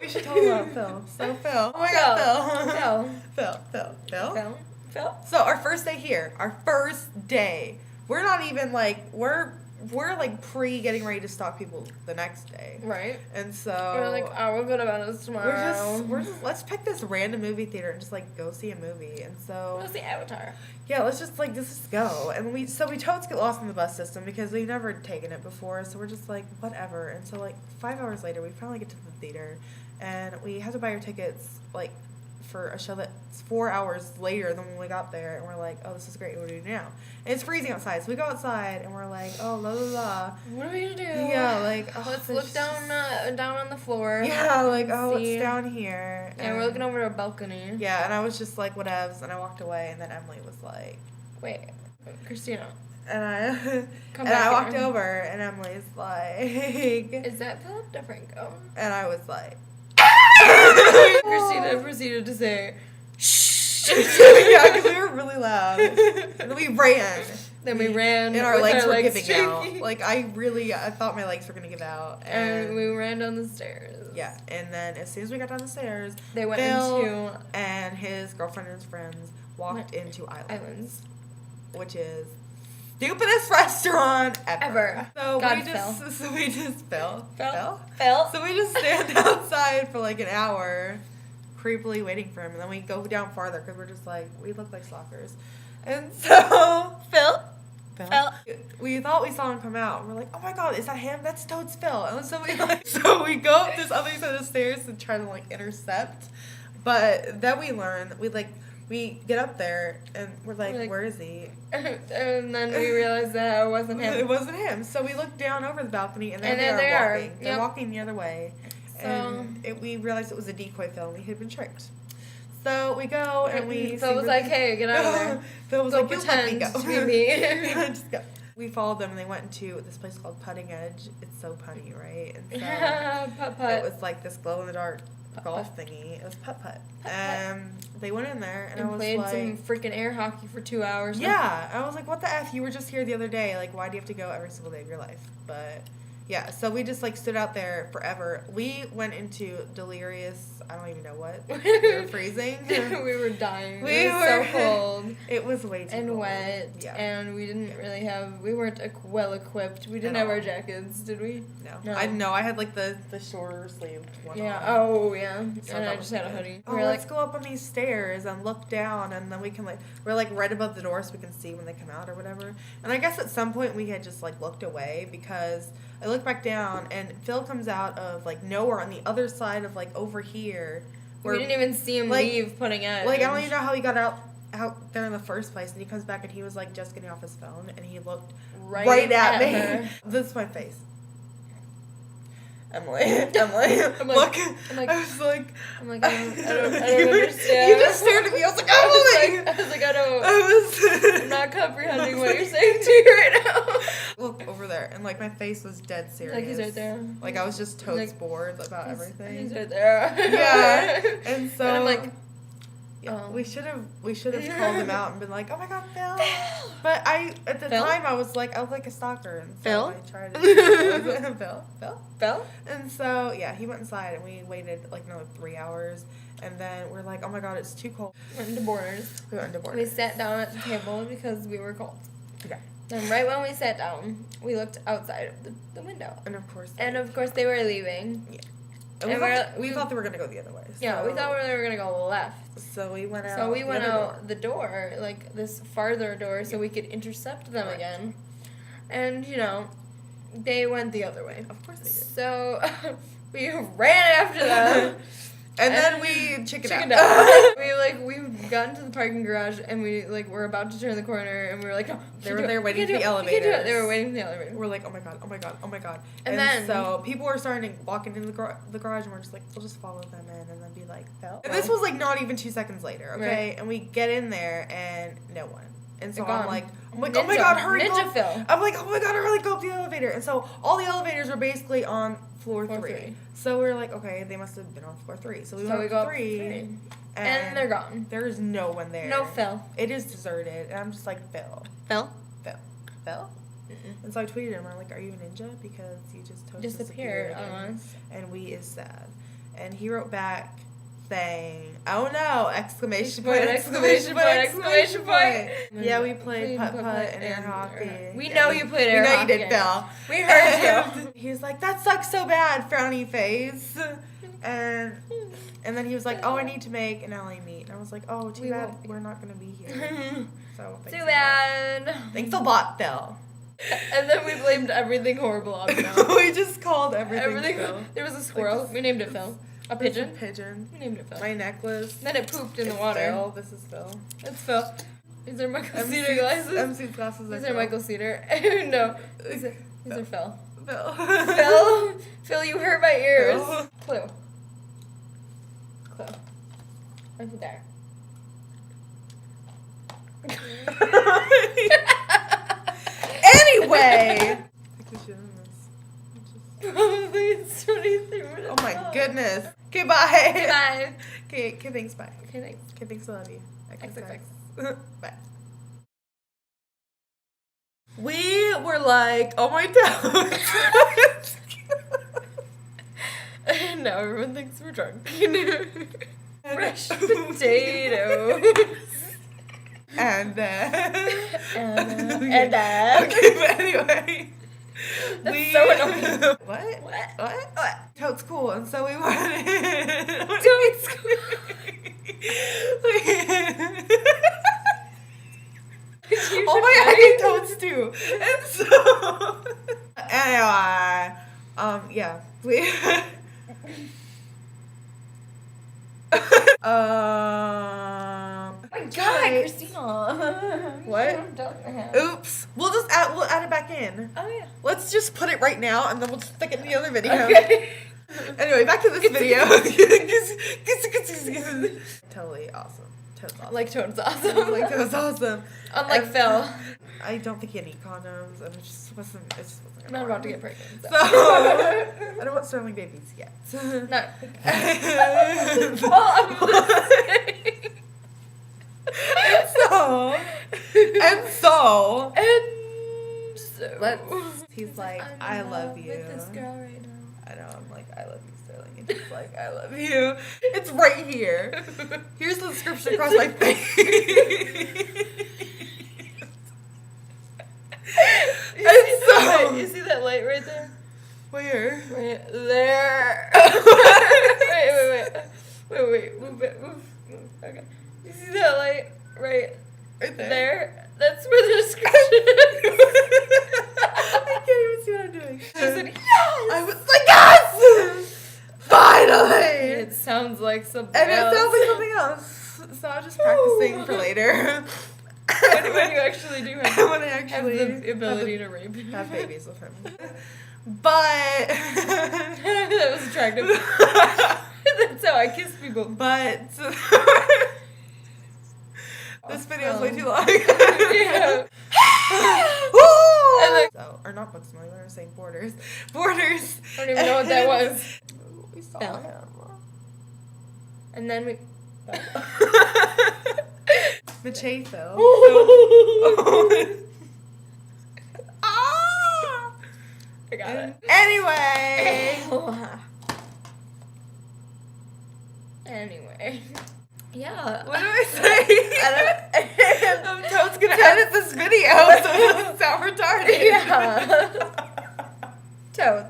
We should talk about Phil. So Phil. Oh my God, Phil. Phil. So our first day here, our first day, we're not even like, we're like getting ready to stalk people the next day. Right. And so we're like, oh, we'll go to Venice tomorrow. We're just let's pick this random movie theater and just like go see a movie. And so let's see Avatar. Yeah, let's just go. And we totally get lost in the bus system because we've never taken it before, so we're just like, whatever. And so like 5 hours later we finally get to the theater and we had to buy our tickets like for a show that's 4 hours later than when we got there, and we're like, oh, this is great, what do we do now? And it's freezing outside, so we go outside and we're like, oh, la la la. What are we gonna do? Yeah, like, oh, let's look down on the floor. Yeah, like, oh, it's down here. And we're looking over a balcony. Yeah, and I was just like, whatevs, and I walked away, and then Emily was like, wait, Christina. And I walked over, and Emily's like, is that Philip DeFranco? And I was like, Christina proceeded to say, shh. Yeah, because we were really loud. And then we ran. And our legs were giving out. Like, I thought my legs were going to give out. And we ran down the stairs. Yeah, and then as soon as we got down the stairs, they went Phil and his girlfriend and his friends walked into Islands. Which is stupidest restaurant ever. So we just Phil. So we just stand outside for like an hour, creepily waiting for him, and then we go down farther because we're just like, we look like stalkers. And so Phil. We thought we saw him come out. And we're like, oh my God, is that him? That's Toad's Phil. And so we go up this other side of the stairs to try to like intercept, but then we get up there and we're like, where is he? And then we realized that it wasn't him. It wasn't him. So we looked down over the balcony, and there they are walking. They're walking the other way. So, and we realized it was a decoy film. We had been tricked. So we go and we. Phil was like, "Hey, get out of there." Phil was like, "You let me go." To be me. Just go. We followed them, and they went into this place called Putting Edge. It's so punny, right? And so putt. It was like this glow in the dark golf thingy. It was putt. They went in there and I was played like, some freaking air hockey for 2 hours. Yeah, I was like, what the F? You were just here the other day. Like, why do you have to go every single day of your life? But yeah, so we just like stood out there forever. We went into delirious, I don't even know what. We were freezing. We were dying. We were so cold. It was way too cold. And wet. Yeah. And we didn't really we weren't well equipped. We didn't have our jackets, did we? No. I had like the shorter sleeved one. Yeah. on. Oh yeah. So and I just had a hoodie. Oh, let's go up on these stairs and look down, and then we can we're like right above the door so we can see when they come out or whatever. And I guess at some point we had just like looked away because I look back down and Phil comes out of like nowhere on the other side of like over here. We didn't even see him leave Putting Edge. Like I don't even know how he got out there in the first place, and he comes back and he was like just getting off his phone and he looked right at me. Her. This is my face. Emily, look. I was like, I don't understand. You just stared at me. I was like, Emily. I was like, I'm not comprehending what you're saying to me right now. Look over there, and like my face was dead serious. Like he's right there. Like I was just totes bored about everything. He's right there. Yeah, and so and I'm like. Yeah, we should have called him out and been like, oh my God, Phil. But at the time I was like a stalker, and so I tried to Phil. And so yeah, he went inside and we waited like another 3 hours, and then we're like, oh my God, it's too cold. We went into Borders. We sat down at the table because we were cold. Okay. And right when we sat down, we looked outside of the window. And of course they were leaving. Yeah. And we thought they were going to go the other way. So. Yeah, we thought they were going to go left. So we went out. So we went out the door, like this farther door, so we could intercept them again. And, they went the other way. Of course they did. So we ran after them. And then we chickened out. we got into the parking garage and we were about to turn the corner and we were like, no, they were there waiting for the elevator. They were waiting for the elevator. We're like, oh my god. And then so people were starting to walk into the garage and we're just like, we'll just follow them in and then be like, Phil. And this was like not even 2 seconds later, okay? Right. And we get in there and no one. And so I'm like, oh my God, hurry Ninja go. Phil. I'm like, oh my God, hurry, go up the elevator. And so all the elevators were basically on floor 3. So we were like, okay, they must have been on floor 3. So we went up 3. And they're gone. There is no one there. No Phil. It is deserted. And I'm just like, Phil. Mm-mm. And so I tweeted him. I'm like, are you a ninja? Because you just disappeared on us. And we is sad. And he wrote back saying, "Oh no!" Exclamation point! Yeah, we played putt-putt and air hockey. We know you played air hockey. We know you did, Phil. We heard you. He was like, "That sucks so bad," frowny face. And then he was like, "Oh, I need to make an LA meet." And I was like, "Oh, too bad we're not going to be here." So too bad. Thanks a lot, Phil. And then we blamed everything horrible on Phil. We just called everything Phil. There was a squirrel. We named it Phil. A pigeon. We named it Phil. My necklace. Then it pooped in the water. Phil. This is Phil. It's Phil. These are Michael Cedar glasses. MC's glasses. These are Michael Cedar. No. These are Phil. Phil. Phil, you hurt my ears. Clue. Over there. Anyway. Probably it's 23 minutes. Oh my goodness. Okay, bye. Bye. Okay, thanks, bye. Okay, thanks. Okay, thanks, I love you. XXX. Bye. We were like, oh my god. And now everyone thinks we're drunk. Fresh potatoes. And then. Okay, but anyway. That's so annoying. What? Totes cool, and so we went in. Totes cool. Oh my god, I hate toads too. And so anyway, yeah, we oh my god, Christina. What? Oops. We'll add it back in. Oh yeah. Let's just put it right now, and then we'll just stick it in the other video. Okay. Anyway, back to this video. Totally awesome. Toad's awesome. Like Toad's awesome. Like Toad's awesome. Unlike Phil. I don't think he had any condoms, and it just wasn't. I'm not about to get pregnant. So. I don't want Sterling babies yet. No. Well, I'm listening. And so. He's like, I love you. With this girl right now. I know. I'm like, I love you, Sterling. And he's like, I love you. It's right here. Here's the description across my face. You see that light right there? Where? Right there. Wait. Move it. Move. Okay. You see that light right there? That's where the description is. I can't even see what I'm doing. She said, yes! I was like, yes! Finally! It sounds like something else. And it sounds like something else. So I'm just practicing for later. When you actually do have the ability to rape. Have babies with him. But that was attractive. That's how I kiss people. But this video is way too long. Yeah. So, or not Booksmart, we were saying Borders. Borders. I don't even know what that was. We saw him. And then we. Mache Phil. I got it. Anyway. Yeah. What do I say? Toad's gonna edit this video so it doesn't sound retarded. Yeah. Toad.